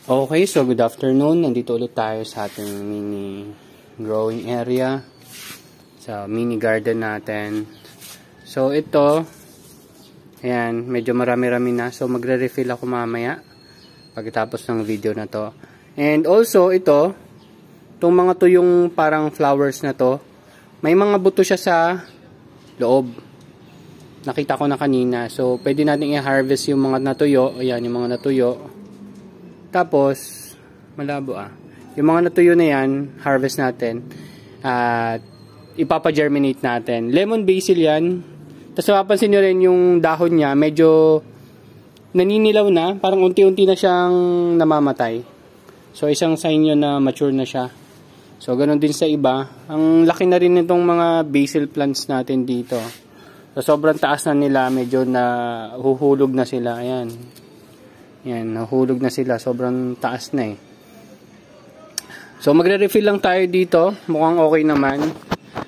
Okay, so good afternoon. Nandito ulit tayo sa ating mini growing area, sa mini garden natin. So ito, ayan, medyo marami-rami na. So magre-refill ako mamaya pagkatapos ng video na to. And also ito, itong mga to yung parang flowers na to, may mga buto siya sa loob. Nakita ko na kanina. So pwede natin i-harvest yung mga natuyo. Ayan, yung mga natuyo. Tapos, malabo yung mga natuyo na yan, harvest natin. At ipapa-germinate natin. Lemon basil yan. Tapos mapapansin nyo rin yung dahon niya, medyo naninilaw na. Parang unti-unti na siyang namamatay. So, isang sign yun na mature na siya. So, ganun din sa iba. Ang laki na rin itong mga basil plants natin dito. So, sobrang taas na nila. Medyo na huhulog na sila. Ayan. Yan, nahulog na sila. Sobrang taas na eh. So, magre-refill lang tayo dito. Mukhang okay naman.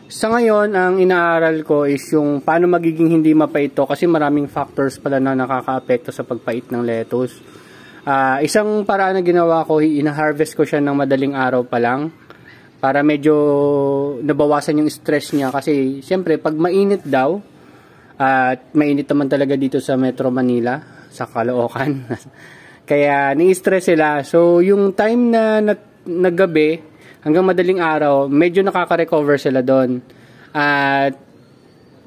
Sa ngayon, ang inaaral ko is yung paano magiging hindi mapait ito. Kasi maraming factors pala na nakaka-apekto sa pagpait ng lettuce. Isang paraan na ginawa ko, ina-harvest ko siya ng madaling araw pa lang. Para medyo nabawasan yung stress niya. Kasi, siyempre, pag mainit daw, at mainit naman talaga dito sa Metro Manila, sa Caloocan. Kaya ni-stress sila. So yung time na naggabi hanggang madaling araw, medyo nakaka-recover sila doon. At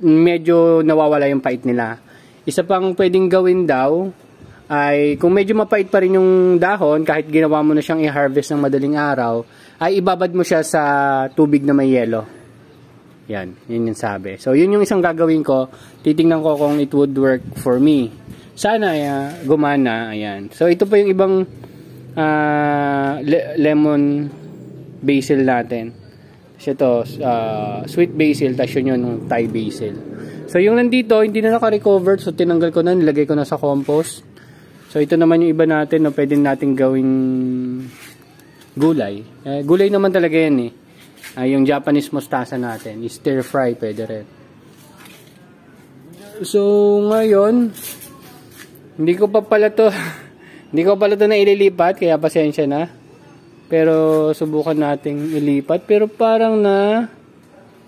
medyo nawawala yung pait nila. Isa pang pwedeng gawin daw ay kung medyo mapait pa rin yung dahon, kahit ginawa mo na siyang i-harvest ng madaling araw, ay ibabad mo siya sa tubig na may yelo. Yan, yun yung sabi. So yun yung isang gagawin ko. Titingnan ko kung it would work for me. Sana gumana. Ayan. So ito pa yung ibang lemon basil natin. Kasi ito sweet basil, tapos yun yung Thai basil. So yung nandito hindi na naka-recover, so tinanggal ko na, nilagay ko na sa compost. So ito naman yung iba natin na pwede natin gawing gulay. Gulay naman talaga yan eh. Yung Japanese mustasa natin, stir fry pwede rin. So ngayon hindi ko pala to na ililipat, kaya pasensya na. Pero subukan nating ilipat. Pero parang na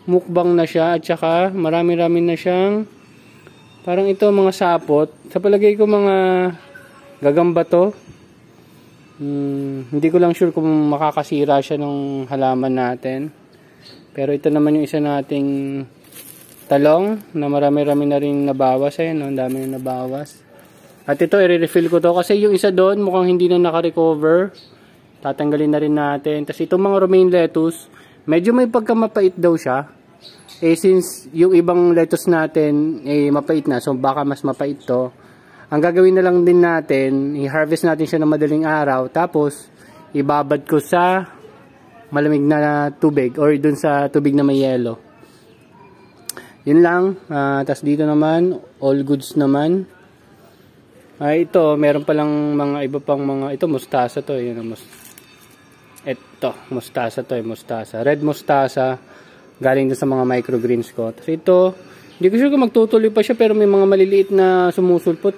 mukbang na siya, at saka marami-rami na siyang parang ito mga sapot. Sa palagay ko mga gagamba to. Hindi ko lang sure kung makakasira siya ng halaman natin. Pero ito naman yung isa nating talong na marami-rami na rin nabawas. Ayan, ang dami na nabawas. At ito, i-refill ko to kasi yung isa doon mukhang hindi na naka-recover. Tatanggalin na rin natin. Tapos itong mga romaine lettuce, medyo may pagkamapait daw siya. Since yung ibang lettuce natin mapait na, so baka mas mapait to. Ang gagawin na lang din natin, i-harvest natin siya ng madaling araw. Tapos, ibabad ko sa malamig na tubig or dun sa tubig na may yelo. Yun lang. Tapos dito naman, all goods naman. Ito, meron palang mga iba pang mga, ito mustasa to, yun, ito, mustasa to, mustasa, red mustasa, galing din sa mga microgreens ko. Tapos ito, hindi ko sure kung magtutuloy pa siya, pero may mga maliliit na sumusulpot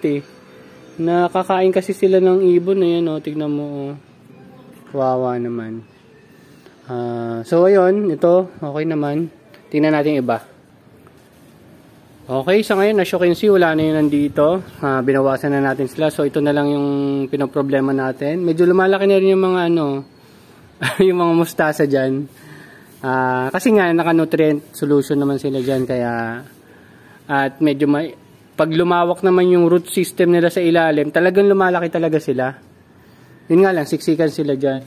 nakakain kasi sila ng ibon, ayan tignan mo, wawa naman. So ayun, ito, okay naman, tingnan natin iba. Okay, sa ngayon, as you can see, wala na yun nandito. Binawasan na natin sila. So, ito na lang yung pinoproblema natin. Medyo lumalaki na rin yung mga yung mga mustasa dyan. Kasi nga, naka-nutrient solution naman sila dyan. Kaya, at medyo pag lumawak naman yung root system nila sa ilalim, talagang lumalaki talaga sila. Yun nga lang, siksikan sila dyan.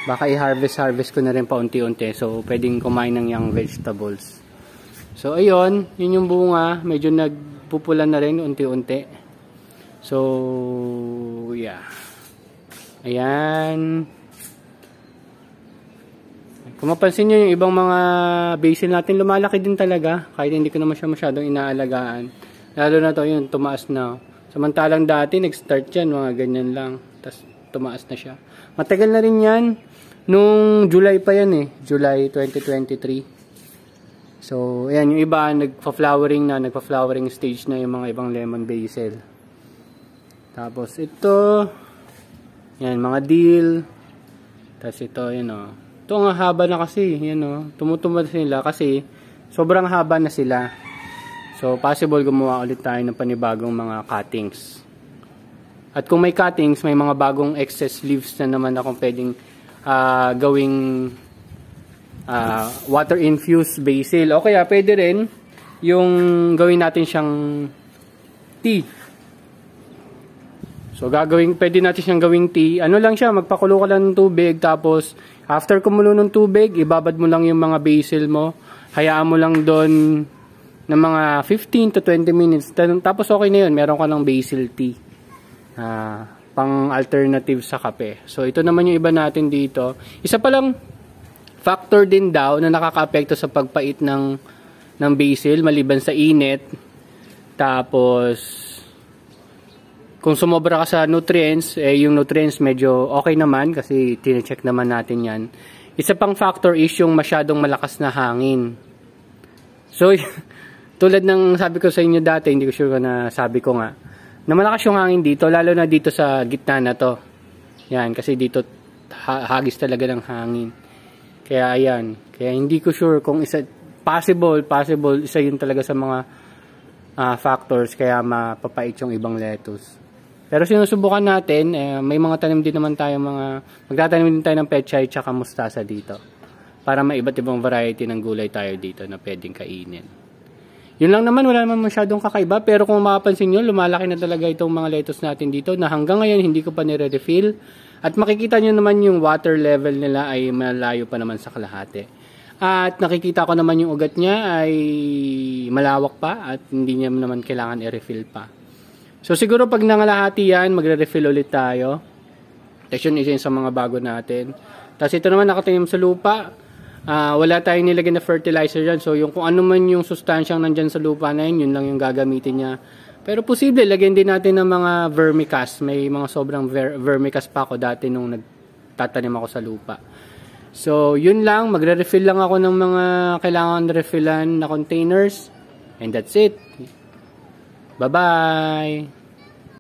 Baka i-harvest ko na rin paunti-unti. So, pwedeng kumain ng young vegetables. So, ayun, yun yung bunga. Medyo nagpupulan na rin unti-unti. So, yeah. Ayan. Kung mapansin nyo, yung ibang mga basil natin, lumalaki din talaga. Kahit hindi ko naman siya masyadong inaalagaan. Lalo na to, yun, tumaas na. Samantalang dati, nag-start yan, mga ganyan lang. Tapos, tumaas na siya. Matagal na rin yan. Nung July pa yan July 2023. So, ayan, yung iba, nagpa-flowering stage na yung mga ibang lemon basil. Tapos, ito, Yan, mga dill. Tapos ito, yun o. Ito ang haba na kasi, yan o. Tumutumad sila kasi sobrang haba na sila. So, possible gumawa ulit tayo ng panibagong mga cuttings. At kung may cuttings, may mga bagong excess leaves na naman akong pwedeng gawing water-infused basil. O kaya, pwede rin yung gawin natin siyang tea. So, pwede natin siyang gawing tea. Ano lang siya, magpakulo ka lang ng tubig, tapos, after kumulo ng tubig, ibabad mo lang yung mga basil mo. Hayaan mo lang doon ng mga 15 to 20 minutes. Tapos, okay na yun. Meron ka ng basil tea. Pang alternative sa kape. So, ito naman yung iba natin dito. Isa pa lang factor din daw na nakaka-apekto sa pagpait ng basil, maliban sa init. Tapos, kung sumobra ka sa nutrients, yung nutrients medyo okay naman kasi tine-check naman natin yan. Isa pang factor is yung masyadong malakas na hangin. So, tulad ng sabi ko sa inyo dati, hindi ko sure na sabi ko nga, na malakas yung hangin dito, lalo na dito sa gitna na to. Yan, kasi dito hagis talaga ng hangin. Kaya ayan, kaya hindi ko sure kung possible, isa yun talaga sa mga factors kaya mapapait yung ibang lettuce. Pero sinusubukan natin, may mga tanim din naman tayo, magtatanim din tayo ng pechay tsaka mustasa dito. Para may iba't ibang variety ng gulay tayo dito na pwedeng kainin. Yun lang naman, wala naman masyadong kakaiba. Pero kung mapapansin nyo, lumalaki na talaga itong mga lettuce natin dito na hanggang ngayon hindi ko pa nire-refill. At makikita nyo naman yung water level nila ay malayo pa naman sa kalahati. At nakikita ko naman yung ugat niya ay malawak pa at hindi niya naman kailangan i-refill pa. So siguro pag nangalahati yan, magre-refill ulit tayo. Tapos yun isa sa mga bago natin. Tapos ito naman nakatanim sa lupa. Wala tayong nilagay na fertilizer dyan. So yung kung ano man yung sustansyang nandyan sa lupa na yun lang yung gagamitin niya. Pero posible, lagyan din natin ng mga vermicast. May mga sobrang vermicast pa ako dati nung nagtatanim ako sa lupa. So yun lang, magre-refill lang ako ng mga kailangan refillan na containers. And that's it. Bye-bye!